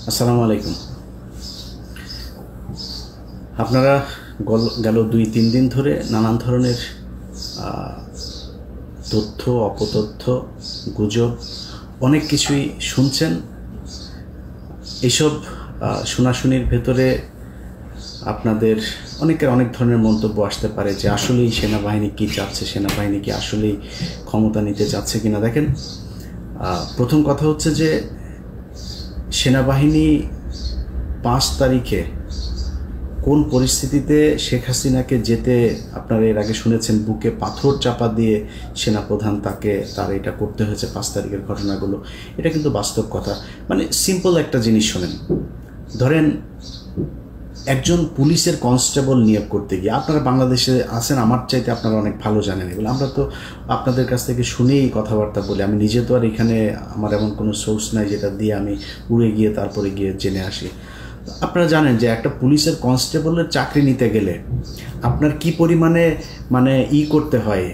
আসসালামু আলাইকুম। আপনারা গেল 2-3 দিন ধরে নানান ধরনের তথ্য, অপতথ্য, গুজব অনেক কিছুই শুনছেন। এইসব শোনাশুনির ভেতরে আপনাদের অনেকের অনেক ধরনের মন্তব্য আসতে পারে যে আসলেই সেনাবাহিনী কী চাচ্ছে, সেনাবাহিনী কি আসলেই ক্ষমতা নিতে চাচ্ছে কিনা। দেখেন, প্রথম কথা হচ্ছে যে সেনাবাহিনী 5 তারিখে কোন পরিস্থিতিতে শেখ হাসিনাকে যেতে, আপনারা এর আগে শুনেছেন, বুকে পাথর চাপা দিয়ে সেনাপ্রধান তার এটা করতে হয়েছে 5 তারিখের ঘটনাগুলো। এটা কিন্তু বাস্তব কথা। মানে সিম্পল একটা জিনিস শোনেন, ধরেন একজন পুলিশের কনস্টেবল নিয়োগ করতে গিয়ে, আপনারা বাংলাদেশে আছেন, আমার চাইতে আপনারা অনেক ভালো জানেন এগুলো। আমরা তো আপনাদের কাছ থেকে শুনেই কথাবার্তা বলি। আমি নিজে তো আর এখানে আমার এমন কোনো সোর্স নাই যেটা দিয়ে আমি উড়ে গিয়ে তারপরে গিয়ে জেনে আসি। আপনারা জানেন যে একটা পুলিশের কনস্টেবলের চাকরি নিতে গেলে আপনার কি পরিমাণে করতে হয়,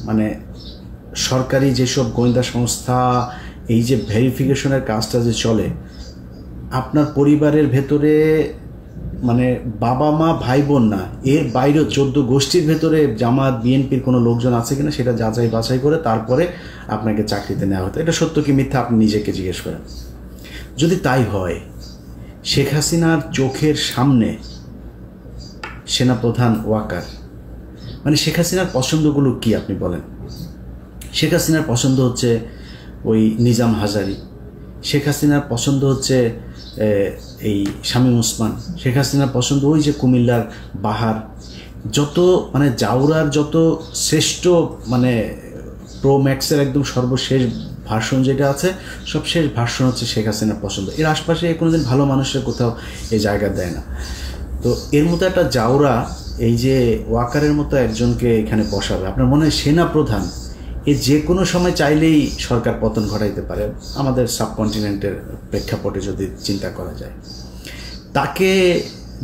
মানে সরকারি যেসব গোয়েন্দা সংস্থা এই যে ভেরিফিকেশনের কাজটা যে চলে, আপনার পরিবারের ভেতরে মানে বাবা মা ভাই বোন না, এর বাইরেও 14 গোষ্ঠীর ভেতরে জামাত বিএনপির কোনো লোকজন আছে কিনা সেটা যাচাই বাছাই করে তারপরে আপনাকে চাকরিতে নেওয়া হতো। এটা সত্য কি মিথ্যা আপনি নিজেকে জিজ্ঞেস করেন। যদি তাই হয়, শেখ হাসিনার চোখের সামনে সেনাপ্রধান ওয়াকার, মানে শেখ হাসিনার পছন্দগুলো কি আপনি বলেন? শেখ হাসিনার পছন্দ হচ্ছে ওই নিজাম হাজারি, শেখ হাসিনার পছন্দ হচ্ছে এই শামীম ওসমান, শেখ হাসিনার পছন্দ ওই যে কুমিল্লার বাহার, যত মানে জাউরার যত শ্রেষ্ঠ মানে প্রো ম্যাক্সের একদম সর্বশেষ ভার্সন যেটা আছে, সব শেষ ভার্সন হচ্ছে শেখ হাসিনার পছন্দ। এর আশপাশে কোনোদিন ভালো মানুষের কোথাও এই জায়গা দেয় না। তো এর মতো একটা জাউরা এই যে ওয়াকারের মতো একজনকে এখানে বসাবে, আপনার মনে হয় সেনা প্রধান যে কোনো সময় চাইলেই সরকার পতন ঘটাইতে পারে, আমাদের সাবকন্টিনেন্টের প্রেক্ষাপটে যদি চিন্তা করা যায়। তাকে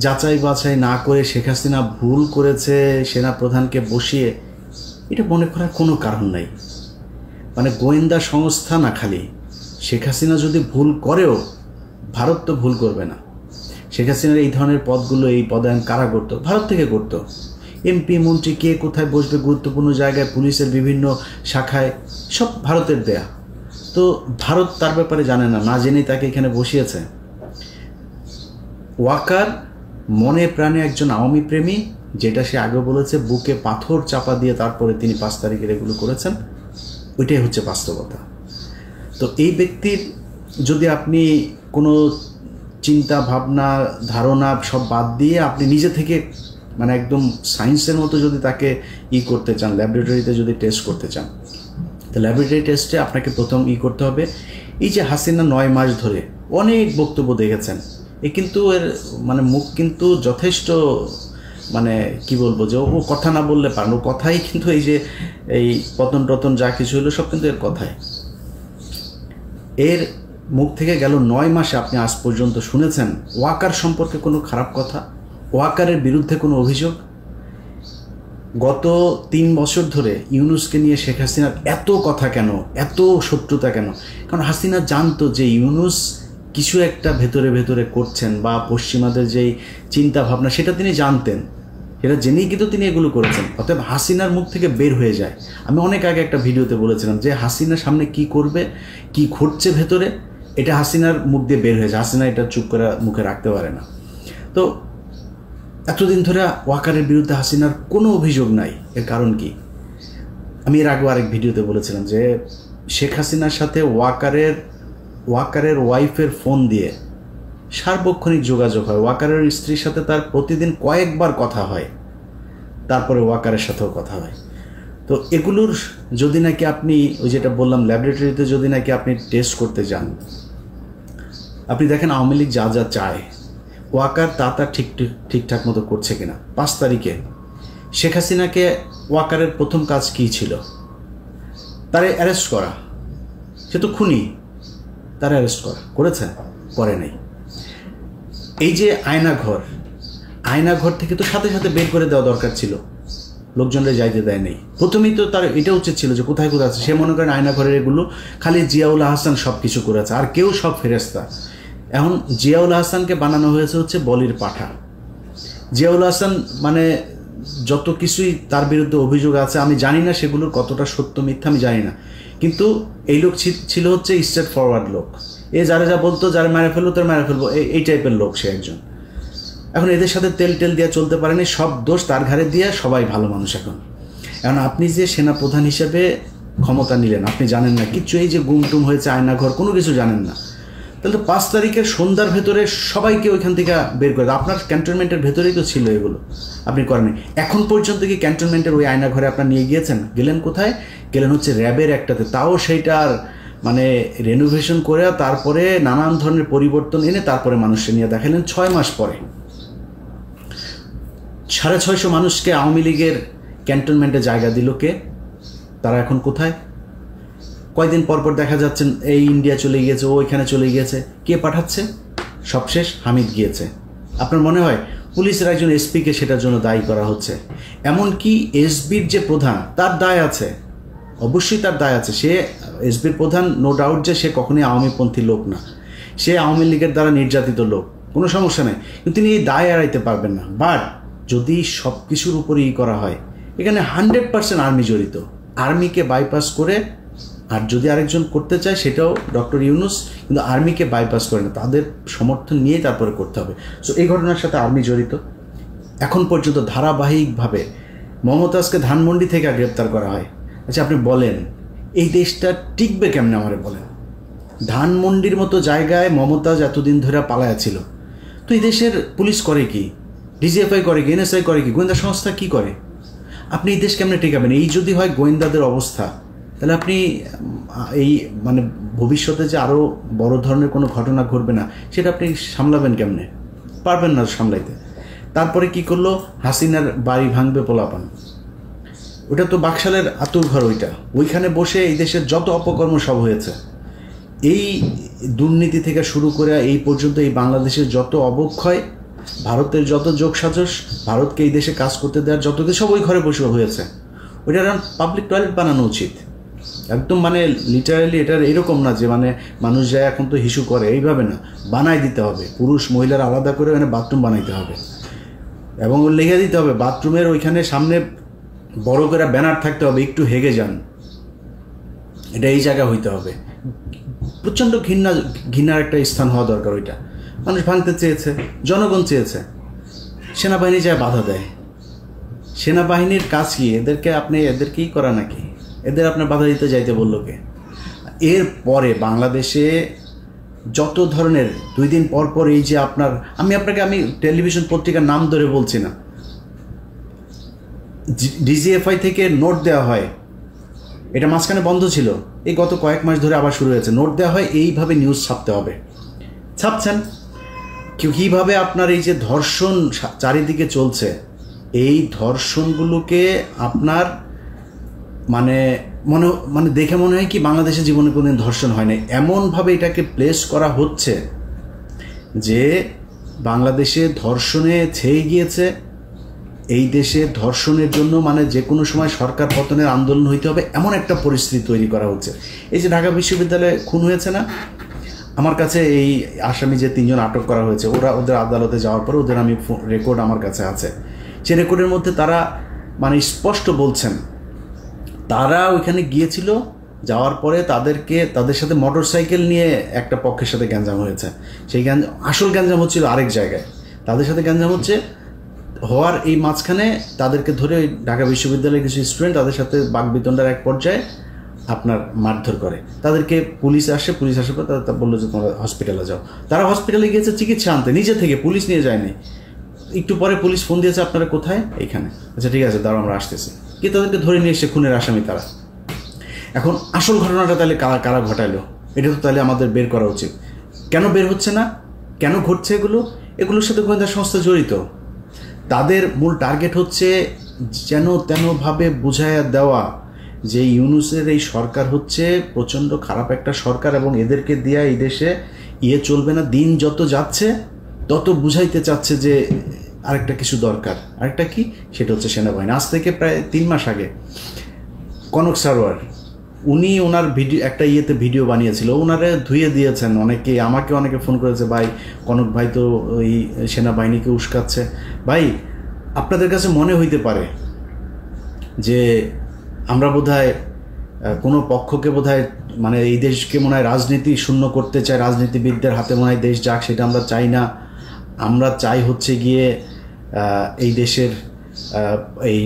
যাচাই বাছাই না করে শেখ হাসিনা ভুল করেছে সেনা প্রধানকে বসিয়ে, এটা মনে করার কোনো কারণ নাই। মানে গোয়েন্দা সংস্থা না, খালি শেখ হাসিনা যদি ভুল করেও ভারত তো ভুল করবে না। শেখ হাসিনার এই ধরনের পদগুলো, এই পদায়ন কারা করতো? ভারত থেকে করতো। এমপি মন্ত্রী কে কোথায় বসবে গুরুত্বপূর্ণ জায়গায়, পুলিশের বিভিন্ন শাখায়, সব ভারতের দেয়া। তো ভারত তার ব্যাপারে জানে না, না জেনেই তাকে এখানে বসিয়েছে। ওয়াকার মনে প্রাণে একজন আওয়ামী প্রেমী, যেটা সে আগে বলেছে, বুকে পাথর চাপা দিয়ে তারপরে তিনি 5 তারিখের এগুলো করেছেন। ওইটাই হচ্ছে বাস্তবতা। তো এই ব্যক্তির যদি আপনি কোনো চিন্তা ভাবনা ধারণা সব বাদ দিয়ে আপনি নিজে থেকে মানে একদম সায়েন্সের মতো যদি তাকে করতে চান, ল্যাবরেটরিতে যদি টেস্ট করতে চান, তো ল্যাবরেটরি টেস্টে আপনাকে প্রথম করতে হবে, এই যে হাসিনা 9 মাস ধরে অনেক বক্তব্য দেখেছেন, কিন্তু এর মানে মুখ কিন্তু যথেষ্ট মানে কি বলবো, যে ও কথা না বললে পারেন, ও কথাই কিন্তু এই যে এই পতন টতন যা কিছু হলো সব কিন্তু এর কথাই। এর মুখ থেকে গেল 9 মাসে আপনি আজ পর্যন্ত শুনেছেন ওয়াকার সম্পর্কে কোনো খারাপ কথা, ওয়াকারের বিরুদ্ধে কোনো অভিযোগ? গত 3 বছর ধরে ইউনূসকে নিয়ে শেখ হাসিনার এত কথা কেন, এত শত্রুতা কেন? কারণ হাসিনা জানতো যে ইউনূস কিছু একটা ভেতরে ভেতরে করছেন, বা পশ্চিমাদের যেই চিন্তা ভাবনা সেটা তিনি জানতেন, সেটা জেনেই কিন্তু তিনি এগুলো করেছেন। অতএব হাসিনার মুখ থেকে বের হয়ে যায়। আমি অনেক আগে একটা ভিডিওতে বলেছিলাম যে হাসিনার সামনে কি করবে, কি ঘটছে ভেতরে, এটা হাসিনার মুখ দিয়ে বের হয়ে যায়। হাসিনা এটা চুপ করে মুখে রাখতে পারে না। তো এতদিন ধরে ওয়াকারের বিরুদ্ধে হাসিনার কোনো অভিযোগ নাই। এর কারণ কি? আমি এর আগেও আরেক ভিডিওতে বলেছিলাম যে শেখ হাসিনার সাথে ওয়াকারের ওয়াইফের ফোন দিয়ে সার্বক্ষণিক যোগাযোগ হয়। ওয়াকারের স্ত্রীর সাথে তার প্রতিদিন কয়েকবার কথা হয়, তারপরে ওয়াকারের সাথেও কথা হয়। তো এগুলোর যদি নাকি আপনি ওই যেটা বললাম ল্যাবরেটরিতে যদি নাকি আপনি টেস্ট করতে যান, আপনি দেখেন আওয়ামী লীগ যা যা চায় ওয়াকার তা ঠিকঠাক মতো করছে কিনা। 5 তারিখে শেখ হাসিনাকে ওয়াকারের প্রথম কাজ কী ছিল? তারে অ্যারেস্ট করা। সে তো খুনি, তারা অ্যারেস্ট করেছে? করে নাই। এই যে আয়নাঘর থেকে তো সাথে সাথে বের করে দেওয়া দরকার ছিল, লোকজনরা যাইতে দেয় নেই। প্রথমেই তো তার এটা উচিত ছিল যে কোথায় আছে। সে মনে করেন আয়নাঘরের এগুলো খালি জিয়াউল হাসান সব কিছু করেছে, আর কেউ সব ফেরেস্তা। এখন জিয়াউল হাসানকে বানানো হয়েছে হচ্ছে বলির পাঠা। জিয়াউল হাসান মানে যত কিছুই তার বিরুদ্ধে অভিযোগ আছে, আমি জানি না সেগুলোর কতটা সত্য মিথ্যা আমি জানি না, কিন্তু এই লোক ছিল হচ্ছে স্ট্রেট ফরওয়ার্ড লোক। যারা যা বলতো, যারা মেরে ফেলবো তার মেরে ফেলবো, এই টাইপের লোক সে একজন। এখন এদের সাথে তেল দিয়ে চলতে পারেনি, সব দোষ তার ঘাড়ে দিয়ে, সবাই ভালো মানুষ। এখন আপনি যে সেনা প্রধান হিসেবে ক্ষমতা নিলেন, আপনি জানেন না কিচ্ছু, এই যে গুমটুম হয়েছে, আয়নাঘর, কোনো কিছু জানেন না। তাহলে তো 5 তারিখের সন্ধ্যার ভেতরে সবাইকে ওইখান থেকে বের করে, আপনার ক্যান্টনমেন্টের ভেতরেই তো ছিল এগুলো, আপনি করেননি। এখন পর্যন্ত কি ক্যান্টনমেন্টের ওই আয়নাঘরে আপনার নিয়ে গিয়েছেন? গেলেন কোথায়? গেলেন হচ্ছে র্যাবের একটাতে, তাও সেইটার মানে রেনোভেশন করে তারপরে নানান ধরনের পরিবর্তন এনে তারপরে মানুষকে নিয়ে দেখালেন 6 মাস পরে। 650 মানুষকে আওয়ামী লীগের ক্যান্টনমেন্টে জায়গা দিল কে? তারা এখন কোথায়? কয়দিন পরপর দেখা যাচ্ছেন এই ইন্ডিয়া চলে গিয়েছে, ও এখানে চলে গিয়েছে। কে পাঠাচ্ছে? সবশেষ হামিদ গিয়েছে। আপনার মনে হয় পুলিশের একজন এসপিকে সেটার জন্য দায়ী করা হচ্ছে? এমনকি এসবির যে প্রধান, তার দায় আছে, অবশ্যই তার দায় আছে। সে এসবির প্রধান, নো ডাউট যে সে কখনোই আওয়ামীপন্থী লোক না, সে আওয়ামী লীগের দ্বারা নির্যাতিত লোক, কোনো সমস্যা নেই, কিন্তু তিনি এই দায় এড়াইতে পারবেন না। বাট যদি সব কিছুর উপরেই করা হয়, এখানে 100% আর্মি জড়িত। আর্মিকে বাইপাস করে, আর যদি আরেকজন করতে চায় সেটাও ডক্টর ইউনূস, কিন্তু আর্মিকে বাইপাস করে না, তাদের সমর্থন নিয়ে তারপরে করতে হবে। সো এই ঘটনার সাথে আর্মি জড়িত। এখন পর্যন্ত ধারাবাহিকভাবে মমতাজকে ধানমন্ডি থেকে গ্রেপ্তার করা হয়। আচ্ছা আপনি বলেন এই দেশটা টিকবে কেমনে? আমারে বলেন। ধানমন্ডির মতো জায়গায় মমতাজ এতদিন ধরে পালায়া ছিল, তো এই দেশের পুলিশ করে কি? ডিজিএফআই করে কি? এনএসআই করে কি? গোয়েন্দা সংস্থা কি করে? আপনি এই দেশ কেমনে টেকাবেন? এই যদি হয় গোয়েন্দাদের অবস্থা, তাহলে আপনি এই মানে ভবিষ্যতে যে আরও বড় ধরনের কোনো ঘটনা ঘটবে না, সেটা আপনি সামলাবেন কেমনে? পারবেন না সামলাইতে। তারপরে কি করলো? হাসিনার বাড়ি ভাঙবে পোলাপান, ওটা তো বাকশালের আতুর ঘর, ওইখানে বসে এই দেশের যত অপকর্ম সব হয়েছে, এই দুর্নীতি থেকে শুরু করে এই পর্যন্ত এই বাংলাদেশের যত অবক্ষয়, ভারতের যত যোগসাজশ, ভারতকে এই দেশে কাজ করতে দেওয়ার যত কিছু, সব ওই ঘরে বসে হয়েছে। ওইটার পাবলিক টয়লেট বানানো উচিত একদম, মানে লিটারালি। এটার এরকম না যে মানে মানুষ যায় এখন তো হিসু করে, এইভাবে না, বানাই দিতে হবে। পুরুষ মহিলার আলাদা করে মানে বাথরুম বানাইতে হবে, এবং লিখে দিতে হবে বাথরুমের ওইখানে সামনে বড় করে ব্যানার থাকতে হবে, একটু হেগে যান, এটা এই জায়গা হইতে হবে। প্রচণ্ড ঘৃণার একটা স্থান হওয়া দরকার। ওইটা মানুষ ভাঙতে চেয়েছে, জনগণ চেয়েছে, সেনাবাহিনী যায় বাধা দেয়। সেনাবাহিনীর কাজ কি? এদেরকেই করা নাকি? এদের আপনার বাধা দিতে যাইতে বললো কে? এর পরে বাংলাদেশে যত ধরনের 2 দিন পর পর এই যে আপনার, আমি টেলিভিশন পত্রিকার নাম ধরে বলছি না, ডিজিএফআই থেকে নোট দেওয়া হয়, এটা মাঝখানে বন্ধ ছিল, এই গত কয়েক মাস ধরে আবার শুরু হয়েছে। নোট দেওয়া হয়, এইভাবে নিউজ ছাপতে হবে, ছাপছেন। কীভাবে আপনার এই যে ধর্ষণ চারিদিকে চলছে, এই ধর্ষণগুলোকে আপনার মানে দেখে মনে হয় কি বাংলাদেশের জীবনে কোনোদিন ধর্ষণ হয় না, এমনভাবে এটাকে প্লেস করা হচ্ছে যে বাংলাদেশে ধর্ষণে ছেয়ে গিয়েছে। এই দেশে ধর্ষণের জন্য মানে যে কোনো সময় সরকার পতনের আন্দোলন হইতে হবে, এমন একটা পরিস্থিতি তৈরি করা হচ্ছে। এই যে ঢাকা বিশ্ববিদ্যালয়ে খুন হয়েছে না, আমার কাছে এই আসামি যে 3 জন আটক করা হয়েছে, ওদের আদালতে যাওয়ার পরে ওদের রেকর্ড আমার কাছে আছে। সেই রেকর্ডের মধ্যে তারা মানে স্পষ্ট বলছেন, তারা ওইখানে গিয়েছিল, যাওয়ার পরে তাদের সাথে মোটরসাইকেল নিয়ে একটা পক্ষের সাথে গ্যাঞ্জাম হয়েছে। সেই আসল গ্যাঞ্জাম হচ্ছিল আরেক জায়গায়, তাদের সাথে গ্যাঞ্জাম হওয়ার এই মাঝখানে তাদেরকে ধরে ওই ঢাকা বিশ্ববিদ্যালয়ের কিছু স্টুডেন্ট তাদের সাথে বাকবিতণ্ডার এক পর্যায়ে আপনার মারধর করে। তাদেরকে পুলিশ আসার পর তারা বললো যে তোমরা হসপিটালে যাও। তারা হসপিটালে গিয়েছে চিকিৎসা আনতে, নিজে থেকে, পুলিশ নিয়ে যায়নি। একটু পরে পুলিশ ফোন দিয়েছে, আপনারা কোথায়? এইখানে। আচ্ছা ঠিক আছে, দাঁড়াও আমরা আসতেছি। কি তাদেরকে ধরে নিয়ে এসে খুনের আসামি তারা। এখন আসল ঘটনাটা তাহলে কারা ঘটাইলো, এটা তো তাহলে আমাদের বের করা উচিত। কেন বের হচ্ছে না? কেন ঘটছে এগুলোর সাথে গোয়েন্দা সংস্থা জড়িত। তাদের মূল টার্গেট হচ্ছে যেন তেনভাবে বুঝাইয়া দেওয়া যে ইউনূসের এই সরকার হচ্ছে প্রচণ্ড খারাপ একটা সরকার, এবং এদেরকে দিয়া এই দেশে চলবে না। দিন যত যাচ্ছে তত বুঝাইতে চাচ্ছে যে আরেকটা কিছু দরকার। আরেকটা কি? সেটা হচ্ছে সেনাবাহিনী। আজ থেকে প্রায় 3 মাস আগে কনক সারোয়ার উনি ওনার ভিডিও একটা ইয়েতে ভিডিও বানিয়েছিল, ওনারে ধুয়ে দিয়েছেন অনেকে, আমাকে অনেকে ফোন করেছে, ভাই কনক ভাই তো ওই সেনাবাহিনীকে উস্কাচ্ছে। ভাই আপনাদের কাছে মনে হইতে পারে যে আমরা বোধহয় কোনো পক্ষকে বোধহয় মানে এই দেশকে মনে হয় রাজনীতি শূন্য করতে চাই, রাজনীতিবিদদের হাতে মনে হয় দেশ যাক, সেটা আমরা চাই না। আমরা চাই হচ্ছে গিয়ে এই দেশের এই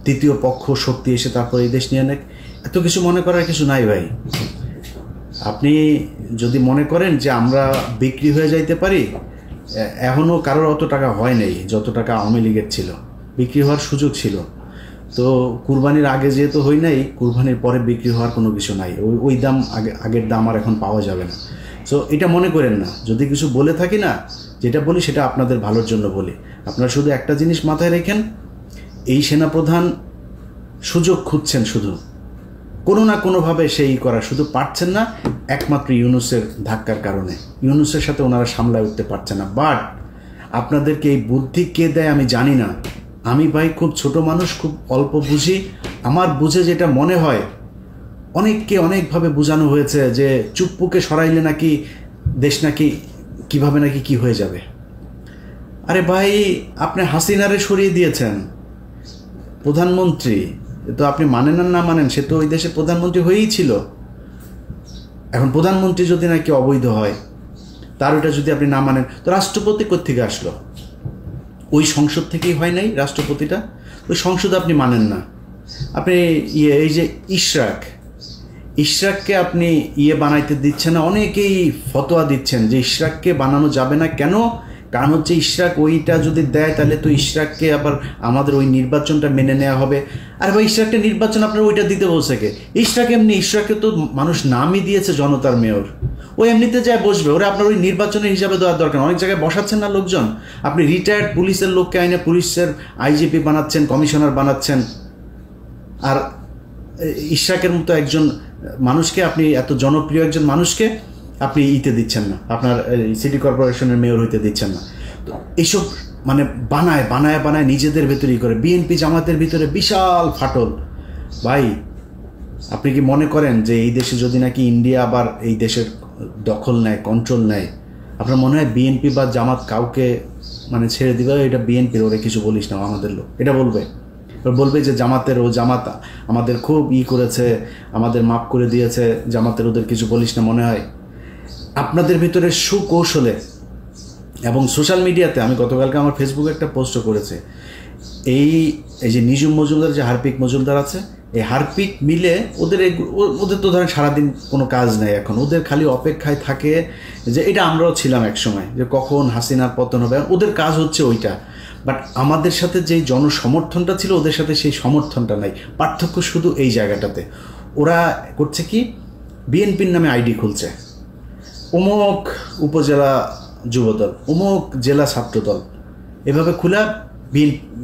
তৃতীয় পক্ষ শক্তি এসে তারপর এই দেশ নিয়ে নেক। এত কিছু মনে করার কিছু নাই ভাই। আপনি যদি মনে করেন যে আমরা বিক্রি হয়ে যাইতে পারি, এখনও কারোর অত টাকা হয় নাই যত টাকা আওয়ামী লীগের ছিল, বিক্রি হওয়ার সুযোগ ছিল। তো কুরবানির আগে যেহেতু হই নাই, কুরবানির পরে বিক্রি হওয়ার কোনো কিছু নাই, ওই দাম আগের দাম আর এখন পাওয়া যাবে না। সো এটা মনে করেন না, যদি কিছু বলে থাকি না, যেটা বলি সেটা আপনাদের ভালোর জন্য বলি। আপনারা শুধু একটা জিনিস মাথায় রেখেন, এই সেনাপ্রধান সুযোগ খুঁজছেন, শুধু কোনো না কোনোভাবে সেই করা, শুধু পারছেন না একমাত্র ইউনূসের ধাক্কার কারণে। ইউনূসের সাথে ওনারা সামলায় উঠতে পারছে না। বাট আপনাদেরকে এই বুদ্ধি কে দেয় আমি জানি না। আমি ভাই খুব ছোট মানুষ, খুব অল্প বুঝি। আমার বুঝে যেটা মনে হয়, অনেককে অনেকভাবে বোঝানো হয়েছে যে চুপ্পুকে সরাইলে নাকি দেশ নাকি কিভাবে নাকি কি হয়ে যাবে। আরে ভাই আপনি হাসিনারে সরিয়ে দিয়েছেন প্রধানমন্ত্রী, তো আপনি মানেন আর না মানেন, সে তো ওই দেশের প্রধানমন্ত্রী হয়েই ছিল। এখন প্রধানমন্ত্রী যদি নাকি অবৈধ হয়, তার ওটা যদি আপনি না মানেন, তো রাষ্ট্রপতি কোত্থেকে আসলো? ওই সংসদ থেকেই হয় নাই রাষ্ট্রপতিটা? ওই সংসদ আপনি মানেন না। আপনি এই যে ইশরাককে আপনি বানাইতে দিচ্ছেন না, অনেকেই ফতোয়া দিচ্ছেন যে ইশরাককে বানানো যাবে না। কেন? কারণ হচ্ছে ইশরাক ওইটা যদি দেয় তাহলে তো ইশরাককে আবার আমাদের ওই নির্বাচনটা মেনে নেওয়া হবে। আর ভাই ইশরাকটা নির্বাচন আপনার ওইটা দিতে বলছে কে? ইশরাককে তো মানুষ নামই দিয়েছে জনতার মেয়র, ও এমনিতে যায় বসবে, ওরা আপনার ওই নির্বাচনের হিসাবে দেওয়ার দরকার। অনেক জায়গায় বসাচ্ছেন না লোকজন, আপনি রিটায়ার্ড পুলিশের লোককে আইনে পুলিশের আইজিপি বানাচ্ছেন, কমিশনার বানাচ্ছেন। আর ইশরাকের মতো একজন মানুষকে, আপনি এত জনপ্রিয় একজন মানুষকে আপনি দিচ্ছেন না, আপনার সিটি কর্পোরেশনের মেয়র হইতে দিচ্ছেন না। তো এইসব মানে বানায় নিজেদের ভেতরেই করে। বিএনপি জামাতের ভিতরে বিশাল ফাটল। ভাই আপনি কি মনে করেন যে এই দেশে যদি নাকি ইন্ডিয়া আবার এই দেশের দখল নেয়, কন্ট্রোল নেয়, আপনার মনে হয় বিএনপি বা জামাত কাউকে মানে ছেড়ে দিবে? এটা বিএনপির, ওরা কিছু বলিস না আমাদের লোক, এটা বলবে যে জামাত আমাদের খুব করেছে, আমাদের মাফ করে দিয়েছে, জামাতের ওদের কিছু বলিস না। মনে হয় আপনাদের ভিতরে সুকৌশলে এবং সোশ্যাল মিডিয়াতে, আমি গতকালকে আমার ফেসবুকে একটা পোস্টও করেছে, এই যে নিজুম মজুমদার, যে হারপিক মজুমদার আছে, এই হারপিক মিলে ওদের তো ধরেন সারাদিন কোনো কাজ নেই, এখন ওদের খালি অপেক্ষায় থাকে যে এটা আমরাও ছিলাম এক সময়, যে কখন হাসিনার পতন হবে, ওদের কাজ হচ্ছে ওইটা। বাট আমাদের সাথে যেই জনসমর্থনটা ছিল, ওদের সাথে সেই সমর্থনটা নাই। পার্থক্য শুধু এই জায়গাটাতে। ওরা করছে কি, বিএনপির নামে আইডি খুলছে, অমুক উপজেলা যুবদল, অমুক জেলা ছাত্রদল, এভাবে খোলা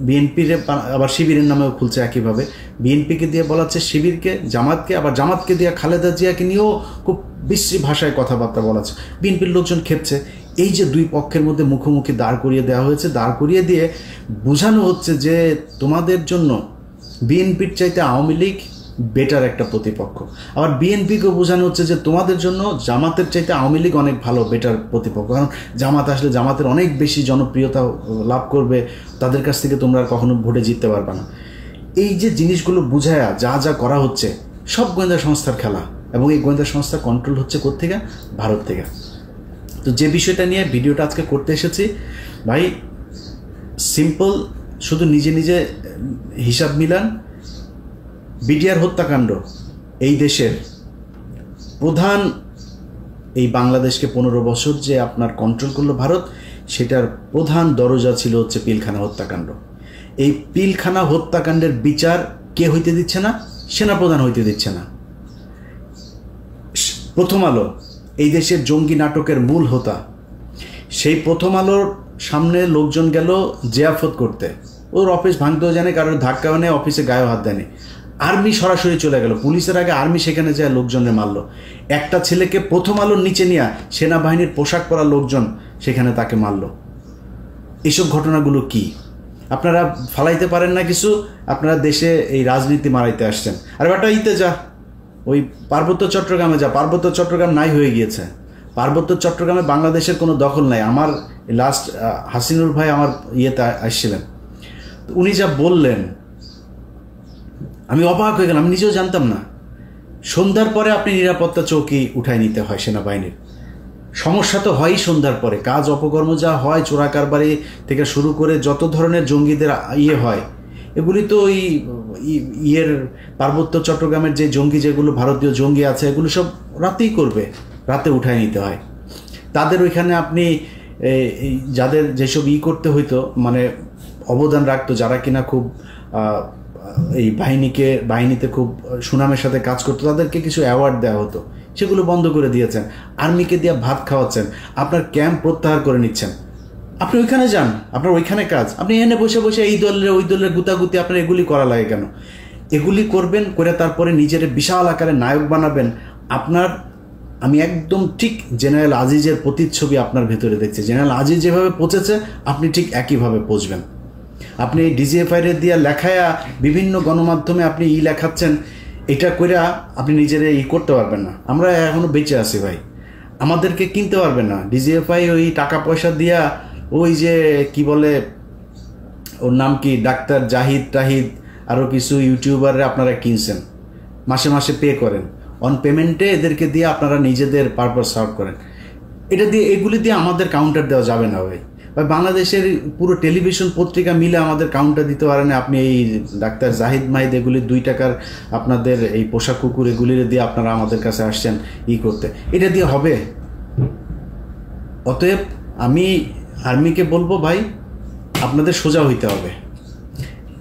বিএনপির আবার শিবিরের নামেও খুলছে একইভাবে। বিএনপিকে দিয়ে বলাচ্ছে শিবিরকে, জামাতকে, আবার জামাতকে দিয়ে খালেদা জিয়াকে নিয়েও খুব বিশ্রী ভাষায় কথাবার্তা বলাচ্ছে। বিএনপির লোকজন খেপছে। এই যে দুই পক্ষের মধ্যে মুখোমুখি দাঁড় করিয়ে দেওয়া হয়েছে, দাঁড় করিয়ে দিয়ে বোঝানো হচ্ছে যে তোমাদের জন্য বিএনপির চাইতে আওয়ামী লীগ বেটার একটা প্রতিপক্ষ। আবার বিএনপিকেও বোঝানো হচ্ছে যে তোমাদের জন্য জামাতের চাইতে আওয়ামী লীগ অনেক ভালো, বেটার প্রতিপক্ষ। কারণ জামাত আসলে জামাতের অনেক বেশি জনপ্রিয়তা লাভ করবে, তাদের কাছ থেকে তোমরা কখনো ভোটে জিততে পারবে না। এই যে জিনিসগুলো বুঝায়া যা যা করা হচ্ছে, সব গোয়েন্দা সংস্থার খেলা। এবং এই গোয়েন্দা সংস্থা কন্ট্রোল হচ্ছে কোত্থেকে? ভারত থেকে। তো যে বিষয়টা নিয়ে ভিডিওটা আজকে করতে এসেছি ভাই, সিম্পল, শুধু নিজে নিজে হিসাব মিলান। বিডিআর হত্যাকাণ্ড, এই দেশের প্রধান, এই বাংলাদেশকে 15 বছর যে আপনার কন্ট্রোল করলো ভারত, সেটার প্রধান দরজা ছিল হচ্ছে পিলখানা হত্যাকাণ্ড। এই পিলখানা হত্যাকাণ্ডের বিচার কে হইতে দিচ্ছে না? সেনাপ্রধান হইতে দিচ্ছে না। প্রথম আলো, এই দেশের জঙ্গি নাটকের মূল হোতা, সেই প্রথম আলোর সামনে লোকজন গেল জিয়াফত করতে, ওর অফিস ভাঙতেও জানে, কারোর ধাক্কাও নেই, অফিসে গায়েও হাত দেয়নি। আর্মি সরাসরি চলে গেল, পুলিশের আগে আর্মি সেখানে যায় লোকজনের মারলো। একটা ছেলেকে প্রথম আলোর নিচে নিয়ে সেনাবাহিনীর পোশাক পরা লোকজন সেখানে তাকে মারলো। এইসব ঘটনাগুলো কি আপনারা ফালাইতে পারেন না কিছু? আপনারা দেশে এই রাজনীতি মারাইতে আসছেন। আর বেটা ইতে যা, ওই পার্বত্য চট্টগ্রামে যা, পার্বত্য চট্টগ্রাম নাই হয়ে গিয়েছে। পার্বত্য চট্টগ্রামে বাংলাদেশের কোনো দখল নাই। আমার লাস্ট হাসিনুর ভাই আমার ইয়েতে আসছিলেন, উনি যা বললেন আমি অবাক হয়ে গেলাম, আমি নিজেও জানতাম না। সন্ধ্যার পরে আপনি নিরাপত্তা চৌকি উঠায় নিতে হয় সেনাবাহিনীর। সমস্যা তো হয়ই সন্ধ্যার পরে, কাজ অপকর্ম যা হয়, চোরা কারবারি থেকে শুরু করে যত ধরনের জঙ্গিদের ইয়ে হয়, এগুলি তো ওই ইয়ের পার্বত্য চট্টগ্রামের যে জঙ্গি, যেগুলো ভারতীয় জঙ্গি আছে, এগুলো সব রাতেই করবে, রাতে উঠায় নিতে হয় তাদের। ওইখানে আপনি যাদের যেসব করতে হইতো, মানে অবদান রাখতো, যারা কিনা খুব এই বাহিনীতে খুব সুনামের সাথে কাজ করতো, তাদেরকে কিছু অ্যাওয়ার্ড দেওয়া হতো, সেগুলো বন্ধ করে দিয়েছেন। আর্মিকে দিয়ে ভাত খাওয়াচ্ছেন, আপনার ক্যাম্প প্রত্যাহার করে নিচ্ছেন। আপনি ওইখানে যান, আপনার ওইখানে কাজ, আপনি এনে বসে বসে এই দলের ওই দলের গুতাগুতি আপনার এগুলি করা লাগে কেন? এগুলি করবেন করে তারপরে নিজের বিশাল আকারে নায়ক বানাবেন। আপনার আমি একদম ঠিক জেনারেল আজিজের প্রতিচ্ছবি আপনার ভেতরে দেখছি। জেনারেল আজিজ যেভাবে পচেছে আপনি ঠিক একইভাবে পচবেন। আপনি ডিজিএফআই দিয়ে লেখায়া বিভিন্ন গণমাধ্যমে আপনি লেখাচ্ছেন, এটা কইরা আপনি নিজের করতে পারবেন না। আমরা এখনো বেঁচে আছি ভাই, আমাদেরকে কিনতে পারবেন না। ডিজিএফআই ওই টাকা পয়সা দিয়া ওই যে কি বলে ওর নাম কি, ডাক্তার জাহিদ টাহিদ আরও কিছু ইউটিউবাররা আপনারা কিনছেন, মাসে মাসে পে করেন, অন পেমেন্টে এদেরকে দিয়ে আপনারা নিজেদের পারপাস সার্ভ করেন। এটা দিয়ে এগুলি দিয়ে আমাদের কাউন্টার দেওয়া যাবে না ভাই। বাংলাদেশের পুরো টেলিভিশন পত্রিকা মিলে আমাদের কাউন্টার দিতে পারেন। আপনি এই ডাক্তার জাহিদ মাহিদ এগুলি 2 টাকার আপনাদের এই পোশাক কুকুর এগুলির দিয়ে আপনারা আমাদের কাছে আসছেন করতে, এটা দিয়ে হবে? অতএব আমি আর্মিকে বলবো ভাই, আপনাদের সোজা হইতে হবে,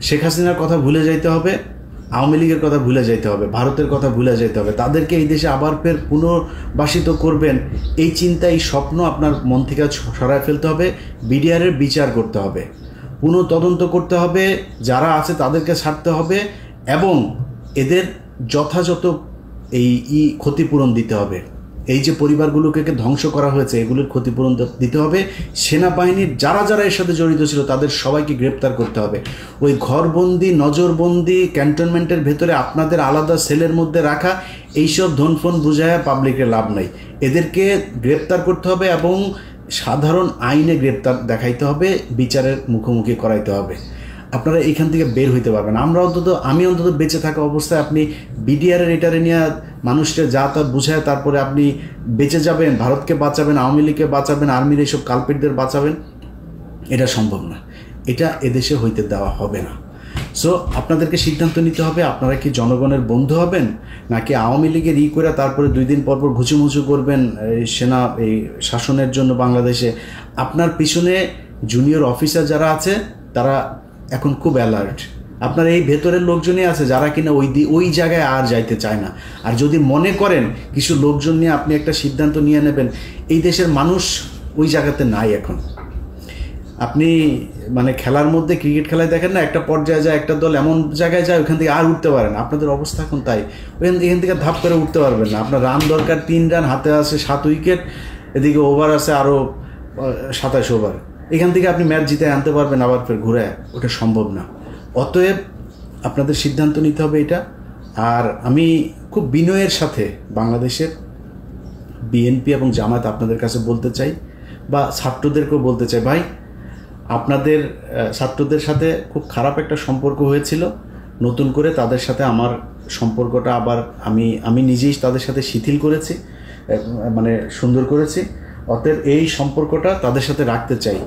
শেখ হাসিনার কথা ভুলে যাইতে হবে, আওয়ামী লীগের কথা ভুলে যাইতে হবে, ভারতের কথা ভুলে যাইতে হবে। তাদেরকে এই দেশে আবার ফের পুনর্বাসিত করবেন, এই চিন্তা, এই স্বপ্ন আপনার মন থেকে সরায় ফেলতে হবে। বিডিআরের বিচার করতে হবে, পুনঃ তদন্ত করতে হবে, যারা আছে তাদেরকে ছাড়তে হবে এবং এদের যথাযথ এই ক্ষতিপূরণ দিতে হবে। এই যে পরিবারগুলোকে ধ্বংস করা হয়েছে এগুলোর ক্ষতিপূরণ দিতে হবে। সেনাবাহিনীর যারা যারা এর সাথে জড়িত ছিল তাদের সবাইকে গ্রেপ্তার করতে হবে। ওই ঘরবন্দি, নজরবন্দি, ক্যান্টনমেন্টের ভেতরে আপনাদের আলাদা সেলের মধ্যে রাখা এইসব ধনফোন বুঝায় পাবলিকের লাভ নাই। এদেরকে গ্রেপ্তার করতে হবে এবং সাধারণ আইনে গ্রেপ্তার দেখাইতে হবে, বিচারের মুখোমুখি করাইতে হবে। আপনারা এখান থেকে বের হইতে পারবেন। আমি অন্তত বেঁচে থাকা অবস্থায় আপনি বিডিআরের এটারে নিয়ে মানুষকে যা তা বুঝায় তারপরে আপনি বেঁচে যাবেন, ভারতকে বাঁচাবেন, আওয়ামী লীগকে বাঁচাবেন, আর্মির এইসব কালপিটদের বাঁচাবেন, এটা সম্ভব না। এটা এদেশে হইতে দেওয়া হবে না। সো আপনাদেরকে সিদ্ধান্ত নিতে হবে, আপনারা কি জনগণের বন্ধু হবেন নাকি আওয়ামী লীগের করে তারপরে 2 দিন পর পর ঘুচুমুচু করবেন সেনা এই শাসনের জন্য বাংলাদেশে। আপনার পিছনে জুনিয়র অফিসার যারা আছে তারা এখন খুব অ্যালার্ট। আপনার এই ভেতরের লোকজনই আছে যারা কিনা ওই জায়গায় আর যাইতে চায় না। আর যদি মনে করেন কিছু লোকজন নিয়ে আপনি একটা সিদ্ধান্ত নিয়ে নেবেন, এই দেশের মানুষ ওই জায়গাতে নাই এখন। আপনি মানে খেলার মধ্যে, ক্রিকেট খেলায় দেখেন না, একটা পর্যায়ে যায় একটা দল এমন জায়গায় যায় ওখান থেকে আর উঠতে পারে না। আপনাদের অবস্থা এখন তাই, এখান থেকে ধাপ করে উঠতে পারবেন না। আপনার রান দরকার 3 রান, হাতে আছে 7 উইকেট, এদিকে ওভার আছে আরও 27 ওভার। এখান থেকে আপনি ম্যাচ জিতে আনতে পারবেন আবার ফের ঘুরে, ওটা সম্ভব না। অতএব আপনাদের সিদ্ধান্ত নিতে হবে এটা। আর আমি খুব বিনয়ের সাথে বাংলাদেশের বিএনপি এবং জামায়াত আপনাদের কাছে বলতে চাই, বা ছাত্রদেরকেও বলতে চাই, ভাই আপনাদের ছাত্রদের সাথে খুব খারাপ একটা সম্পর্ক হয়েছিল, নতুন করে তাদের সাথে আমার সম্পর্কটা আবার আমি নিজেই তাদের সাথে শিথিল করেছি, মানে সুন্দর করেছি। অতএব এই সম্পর্কটা তাদের সাথে রাখতে চাই।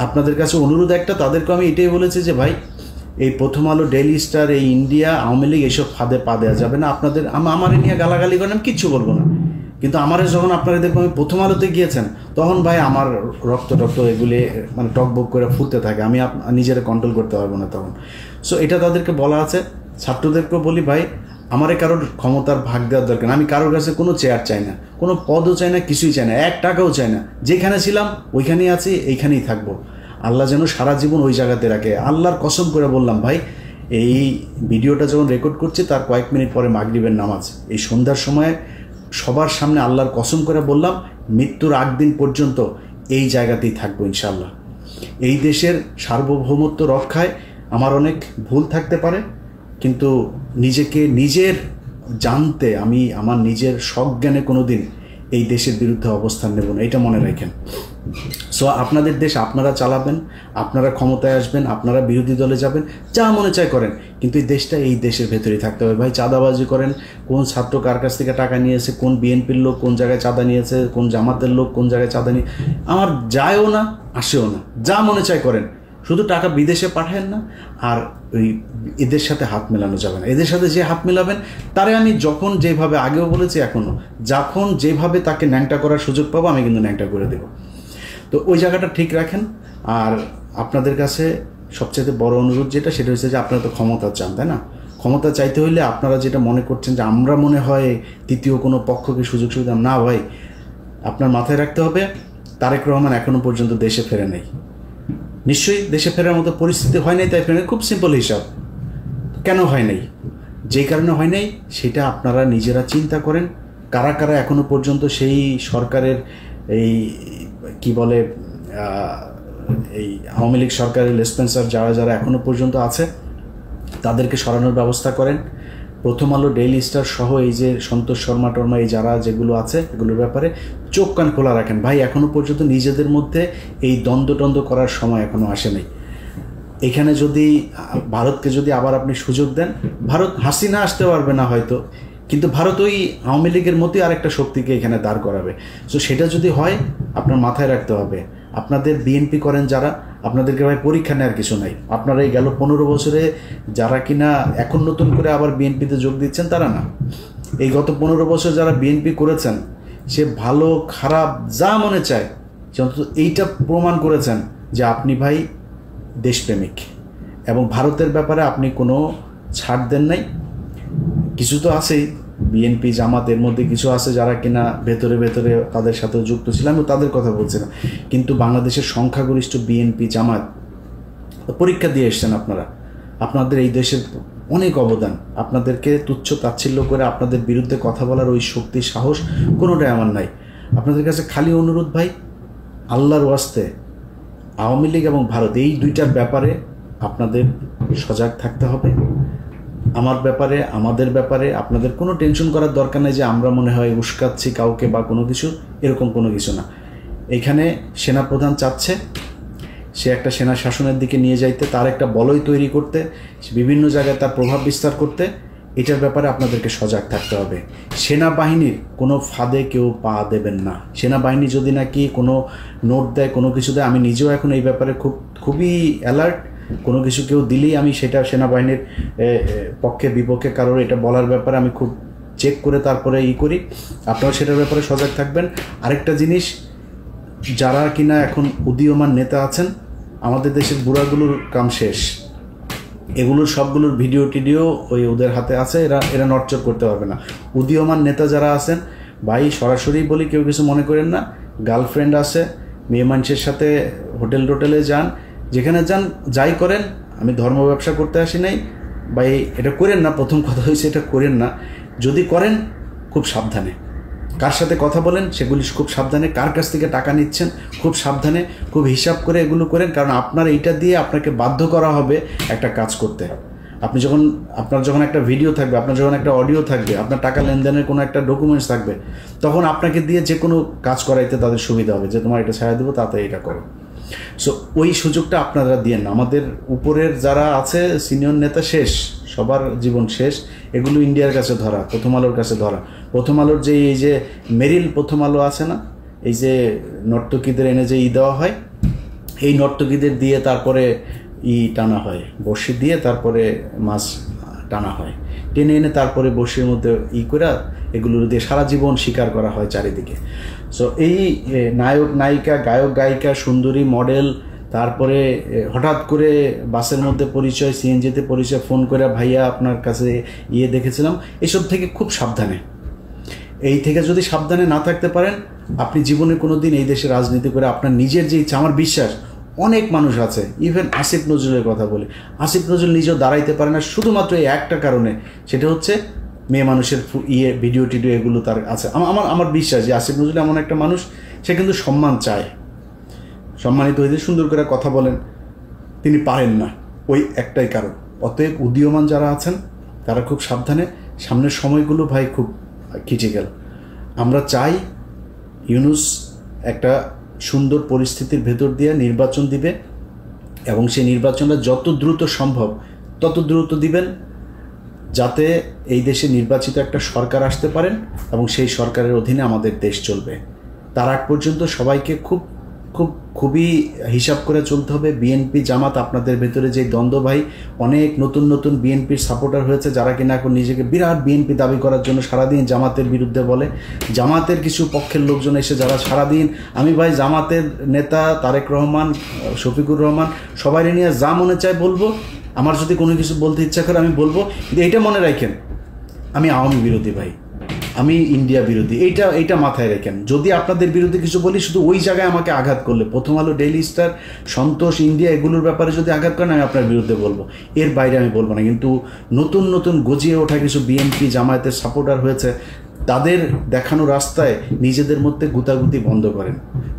আপনাদের কাছে অনুরোধ একটা, তাদেরকে আমি এটাই বলেছি যে ভাই এই প্রথম আলো, ডেইলি স্টার, এই ইন্ডিয়া, আওয়ামী লীগ এইসব ফাঁদে পা দেওয়া যাবে না। আপনাদের আমার নিয়ে গালাগালি করেন, আমি কিচ্ছু বলবো না, কিন্তু আমার যখন আপনারা দেখবো আমি প্রথম আলোতে গিয়েছেন তখন ভাই আমার রক্ত এগুলি মানে টকবক করে ফুটতে থাকে, আমি নিজেরা কন্ট্রোল করতে পারবো না তখন। সো এটা তাদেরকে বলা আছে। ছাত্রদেরকেও বলি, ভাই আমারে কারোর ক্ষমতার ভাগ দেওয়ার দরকার না। আমি কারোর কাছে কোনো চেয়ার চাই না, কোনো পদও চাই না, কিছুই চাই না, 1 টাকাও চাই না। যেখানে ছিলাম ওইখানেই আছি, এইখানেই থাকবো। আল্লাহ যেন সারা জীবন ওই জায়গাতে রাখে। আল্লাহর কসম করে বললাম ভাই, এই ভিডিওটা যখন রেকর্ড করছি তার কয়েক মিনিট পরে মাগরিবের নামাজ, এই সন্ধ্যার সময় সবার সামনে আল্লাহর কসম করে বললাম, মৃত্যুর 8 দিন পর্যন্ত এই জায়গাতেই থাকবো ইনশাআল্লাহ। এই দেশের সার্বভৌমত্ব রক্ষায় আমার অনেক ভুল থাকতে পারে, কিন্তু নিজেকে নিজের জানতে আমি আমার নিজের সজ্ঞানে কোনো দিন এই দেশের বিরুদ্ধে অবস্থান নেব না, এটা মনে রাখেন। সো আপনাদের দেশ আপনারা চালাবেন, আপনারা ক্ষমতায় আসবেন, আপনারা বিরোধী দলে যাবেন, যা মনে চায় করেন, কিন্তু এই দেশটা এই দেশের ভেতরেই থাকতে হবে। ভাই চাঁদাবাজি করেন, কোন ছাত্র কার কাছ থেকে টাকা নিয়েছে, কোন বিএনপির লোক কোন জায়গায় চাঁদা নিয়েছে, কোন জামাতের লোক কোন জায়গায় চাঁদা নিয়ে, আমার যায়ও না আসেও না, যা মনে চায় করেন, শুধু টাকা বিদেশে পাঠান না। আর ওই এদের সাথে হাত মেলানো যাবে না। এদের সাথে যে হাত মেলাবেন তারে আমি যখন যেভাবে আগেও বলেছি এখনও, যখন যেভাবে তাকে ন্যাংটা করার সুযোগ পাবো আমি কিন্তু ন্যাংটা করে দেবো। তো ওই জায়গাটা ঠিক রাখেন। আর আপনাদের কাছে সবচেয়ে বড় অনুরোধ যেটা, সেটা হচ্ছে যে আপনারা তো ক্ষমতা চান, তাই না? ক্ষমতা চাইতে হইলে আপনারা যেটা মনে করছেন যে আমরা মনে হয় তৃতীয় কোনো পক্ষকে সুযোগ সুবিধা, না ভাই, আপনার মাথায় রাখতে হবে তারেক রহমান এখনও পর্যন্ত দেশে ফেরে নাই। নিশ্চয়ই দেশে ফেরার মতো পরিস্থিতি হয় নাই, তাই ফেরে। খুব সিম্পল হিসাব, কেন হয় নাই, যেই কারণে হয় নাই সেটা আপনারা নিজেরা চিন্তা করেন। কারা কারা এখনও পর্যন্ত সেই সরকারের এই কি বলে এই আওয়ামী লীগ সরকারের লেসপেন্সার যারা যারা এখনও পর্যন্ত আছে তাদেরকে সরানোর ব্যবস্থা করেন। প্রথম আলো, ডেইলি স্টার সহ এই যে সন্তোষ শর্মা টর্মা এই যারা যেগুলো আছে এগুলোর ব্যাপারে চোখ কান খোলা রাখেন। ভাই এখনও পর্যন্ত নিজেদের মধ্যে এই দ্বন্দ্ব করার সময় এখনও আসে নাই। এখানে যদি ভারতকে যদি আবার আপনি সুযোগ দেন, ভারত হাসিনা আসতে পারবে না হয়তো, কিন্তু ভারত ওই আওয়ামী লীগের মতোই আরেকটা শক্তিকে এখানে দাঁড় করাবে। সো সেটা যদি হয় আপনার মাথায় রাখতে হবে, আপনাদের বিএনপি করেন যারা, আপনাদেরকে ভাই পরীক্ষা নেওয়ার কিছু নাই। আপনারা এই গেল 15 বছরে যারা কিনা এখন নতুন করে আবার বিএনপিতে যোগ দিচ্ছেন তারা না, এই গত 15 বছর যারা বিএনপি করেছেন, সে ভালো খারাপ যা মনে চায় সে অন্তত এইটা প্রমাণ করেছেন যে আপনি ভাই দেশপ্রেমিক, এবং ভারতের ব্যাপারে আপনি কোনো ছাড় দেন নাই। কিছু তো আছেই, বিএনপি জামাত এর মধ্যে কিছু আছে যারা কিনা ভেতরে ভেতরে তাদের সাথেও যুক্ত ছিল, আমি তাদের কথা বলছি না, কিন্তু বাংলাদেশের সংখ্যাগরিষ্ঠ বিএনপি জামাত পরীক্ষা দিয়ে এসছেন আপনারা। আপনাদের এই দেশের অনেক অবদান, আপনাদেরকে তুচ্ছ তাচ্ছিল্য করে আপনাদের বিরুদ্ধে কথা বলার ওই শক্তি সাহস কোনোটাই আমার নাই। আপনাদের কাছে খালি অনুরোধ ভাই, আল্লাহর ওয়াস্তে আওয়ামী লীগ এবং ভারত এই দুইটার ব্যাপারে আপনাদের সজাগ থাকতে হবে। আমার ব্যাপারে, আমাদের ব্যাপারে আপনাদের কোনো টেনশন করার দরকার নেই যে আমরা মনে হয় উস্কাচ্ছি কাউকে বা কোনো কিছু, এরকম কোনো কিছু না। এখানে সেনাপ্রধান চাচ্ছে সে একটা সেনা শাসনের দিকে নিয়ে যাইতে, তার একটা বলয় তৈরি করতে, বিভিন্ন জায়গায় তার প্রভাব বিস্তার করতে, এটার ব্যাপারে আপনাদেরকে সজাগ থাকতে হবে। সেনাবাহিনীর কোনো ফাঁদে কেউ পা দেবেন না। সেনাবাহিনী যদি নাকি কোনো নোট দেয়, কোনো কিছু দেয়, আমি নিজেও এখন এই ব্যাপারে খুবই অ্যালার্ট। কোনো কিছু কেউ দিলেই আমি সেটা সেনাবাহিনীর পক্ষে বিপক্ষে কারোর এটা বলার ব্যাপারে আমি খুব চেক করে তারপরে করি। আপনারা সেটার ব্যাপারে সজাগ থাকবেন। আরেকটা জিনিস, যারা কিনা এখন উদীয়মান নেতা আছেন, আমাদের দেশের বুড়াগুলোর কাম শেষ, এগুলোর সবগুলোর ভিডিও টিডিও ওই ওদের হাতে আছে, এরা নড়চড় করতে পারবে না। উদীয়মান নেতা যারা আছেন ভাই, সরাসরি বলি, কেউ কিছু মনে করেন না, গার্লফ্রেন্ড আছে, মেয়ে মানুষের সাথে হোটেল টোটেলে যান, যেখানে যান যাই করেন, আমি ধর্ম ব্যবসা করতে আসি নাই ভাই, এটা করেন না। প্রথম কথা হয়েছে এটা করেন না। যদি করেন খুব সাবধানে, কার সাথে কথা বলেন সেগুলি খুব সাবধানে, কার কাছ থেকে টাকা নিচ্ছেন খুব সাবধানে, খুব হিসাব করে এগুলো করেন। কারণ আপনার এইটা দিয়ে আপনাকে বাধ্য করা হবে একটা কাজ করতে। আপনার যখন একটা ভিডিও থাকবে, আপনার যখন একটা অডিও থাকবে, আপনার টাকা লেনদেনের কোনো একটা ডকুমেন্টস থাকবে, তখন আপনাকে দিয়ে যে কোনো কাজ করাইতে তাদের সুবিধা হবে যে তোমার এটা ছাড়া দেবো, তাতে এটা করো। সো ওই সুযোগটা আপনারা দিয়েন না। আমাদের উপরের যারা আছে সিনিয়র নেতা শেষ, সবার জীবন শেষ। এগুলো ইন্ডিয়ার কাছে ধরা, প্রথম আলোর কাছে ধরা। প্রথম আলোর যে এই যে মেরিল প্রথম আলো আছে না, এই যে নর্তকীদের এনে যে দেওয়া হয়, এই নর্তকীদের দিয়ে তারপরে টানা হয়, বড়শি দিয়ে তারপরে মাছ টানা হয়, টেনে এনে তারপরে বড়শির মধ্যে করে এগুলোর দিয়ে সারা জীবন শিকার করা হয় চারিদিকে। সো এই নায়ক নায়িকা, গায়ক গায়িকা, সুন্দরী মডেল, তারপরে হঠাৎ করে বাসের মধ্যে পরিচয়, সিএনজিতে পরিচয়, ফোন করে ভাইয়া আপনার কাছে দেখেছিলাম, এসব থেকে খুব সাবধানে। এই থেকে যদি সাবধানে না থাকতে পারেন, আপনি জীবনে কোনো দিন এই দেশে রাজনীতি করে আপনার নিজের যে ইচ্ছা, আমার বিশ্বাস অনেক মানুষ আছে, ইভেন আসিফ নজরুলের কথা বলি, আসিফ নজরুল নিজেও দাঁড়াইতে পারে না শুধুমাত্র এই একটা কারণে, সেটা হচ্ছে মেয়ে মানুষের ভিডিও টিডিও এগুলো তার আছে। আমার বিশ্বাস যে আসিফ নজরুল এমন একটা মানুষ, সে কিন্তু সম্মান চায়, সম্মানিত হইতে সুন্দর করে কথা বলেন, তিনি পারেন না, ওই একটাই কারণ। অতএব উদীয়মান যারা আছেন তারা খুব সাবধানে, সামনের সময়গুলো ভাই খুব ক্রিটিক্যাল। আমরা চাই ইউনূস একটা সুন্দর পরিস্থিতির ভেতর দিয়ে নির্বাচন দিবে এবং সেই নির্বাচনটা যত দ্রুত সম্ভব তত দ্রুত দিবেন, যাতে এই দেশে নির্বাচিত একটা সরকার আসতে পারেন এবং সেই সরকারের অধীনে আমাদের দেশ চলবে। তার আগ পর্যন্ত সবাইকে খুবই হিসাব করে চলতে হবে। বিএনপি জামাত, আপনাদের ভেতরে যে দ্বন্দ্ব ভাই, অনেক নতুন নতুন বিএনপির সাপোর্টার হয়েছে যারা কিনা এখন নিজেকে বিরাট বিএনপি দাবি করার জন্য সারাদিন জামাতের বিরুদ্ধে বলে। জামাতের কিছু পক্ষের লোকজন এসে যারা সারাদিন, আমি ভাই জামাতের নেতা তারেক রহমান, শফিকুর রহমান, সবাই নিয়ে যা মনে চায় বলবো, আমার যদি কোনো কিছু বলতে ইচ্ছা করে আমি বলবো, কিন্তু এইটা মনে রাখেন আমি আওয়ামী বিরোধী ভাই, আমি ইন্ডিয়া বিরোধী, এইটা মাথায় রাখেন। যদি আপনাদের বিরুদ্ধে কিছু বলি শুধু ওই জায়গায় আমাকে আঘাত করলে, প্রথম আলো, ডেইলি স্টার, সন্তোষ, ইন্ডিয়া এগুলোর ব্যাপারে যদি আঘাত করেন আমি আপনার বিরুদ্ধে বলবো, এর বাইরে আমি বলবো না। কিন্তু নতুন নতুন গজিয়ে ওঠা কিছু বিএনপি জামায়াতের সাপোর্টার হয়েছে, তাদের দেখানো রাস্তায় নিজেদের মধ্যে গুতাগুতি বন্ধ করেন,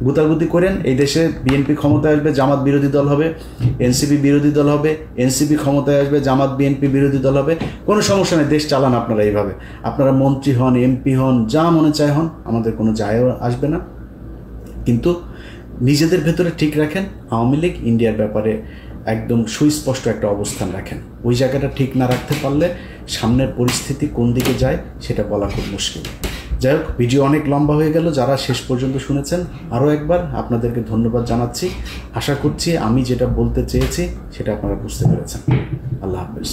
গুতাগুতি করেন। এই দেশে বিএনপি ক্ষমতায় আসবে, জামাত বিরোধী দল হবে, এনসিপি বিরোধী দল হবে, এনসিপি ক্ষমতায় আসবে, জামাত বিএনপি বিরোধী দল হবে, কোনো সমস্যা নেই, দেশ চালান আপনারা এইভাবে। আপনারা মন্ত্রী হন, এমপি হন, যা মনে চায় হন, আমাদের কোনো যায় আসবে না। কিন্তু নিজেদের ভেতরে ঠিক রাখেন, আওয়ামী লীগ ইন্ডিয়ার ব্যাপারে একদম সুস্পষ্ট একটা অবস্থান রাখেন। ওই জায়গাটা ঠিক না রাখতে পারলে সামনের পরিস্থিতি কোন দিকে যায় সেটা বলা খুব মুশকিল। যাই হোক, ভিডিও অনেক লম্বা হয়ে গেল। যারা শেষ পর্যন্ত শুনেছেন আরও একবার আপনাদেরকে ধন্যবাদ জানাচ্ছি। আশা করছি আমি যেটা বলতে চেয়েছি সেটা আপনারা বুঝতে পেরেছেন। আল্লাহ হাফেজ।